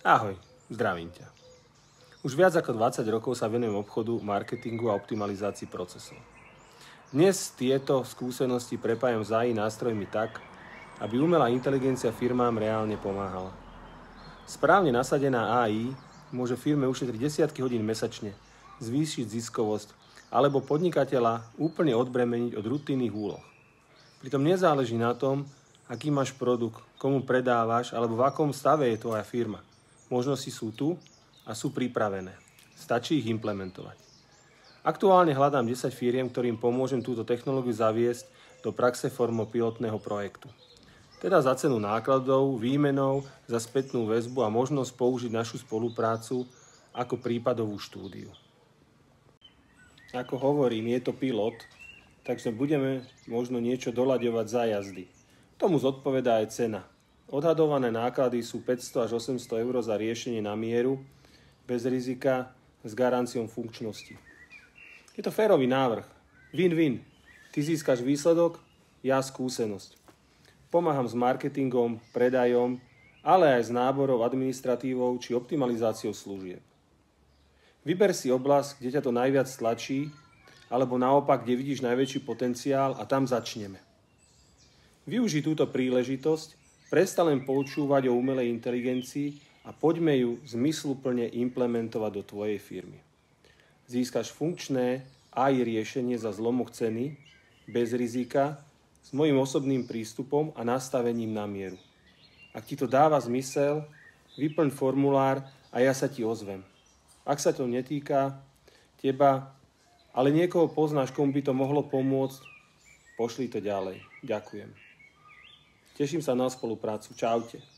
Ahoj, zdravím ťa. Už viac ako 20 rokov sa venujem obchodu, marketingu a optimalizácii procesov. Dnes tieto skúsenosti prepájam s AI nástrojmi tak, aby umelá inteligencia firmám reálne pomáhala. Správne nasadená AI môže firme ušetriť desiatky hodín mesačne, zvýšiť ziskovosť alebo podnikateľa úplne odbremeniť od rutinných úloh. Pritom nezáleží na tom, aký máš produkt, komu predávaš alebo v akom stave je tvoja firma. Možnosti sú tu a sú pripravené. Stačí ich implementovať. Aktuálne hľadám 10 firiem, ktorým pomôžem túto technológiu zaviesť do praxe formou pilotného projektu. Teda za cenu nákladov, výmenou, za spätnú väzbu a možnosť použiť našu spoluprácu ako prípadovú štúdiu. Ako hovorím, je to pilot, takže budeme možno niečo doľaďovať za jazdy. Tomu zodpovedá aj cena. Odhadované náklady sú 500 až 800 eur za riešenie na mieru, bez rizika, s garanciou funkčnosti. Je to férový návrh. Win-win. Ty získaš výsledok, ja skúsenosť. Pomáham s marketingom, predajom, ale aj s náborou, administratívou či optimalizáciou služieb. Vyber si oblasť, kde ťa to najviac tlačí, alebo naopak, kde vidíš najväčší potenciál a tam začneme. Využij túto príležitosť, prestaň len počúvať o umelej inteligencii a poďme ju zmysluplne implementovať do tvojej firmy. Získaš funkčné AI riešenie za zlomok ceny, bez rizika, s mojím osobným prístupom a nastavením na mieru. Ak ti to dáva zmysel, vyplň formulár a ja sa ti ozvem. Ak sa to netýka teba, ale niekoho poznáš, komu by to mohlo pomôcť, pošli to ďalej. Ďakujem. Teším sa na spoluprácu. Čaute.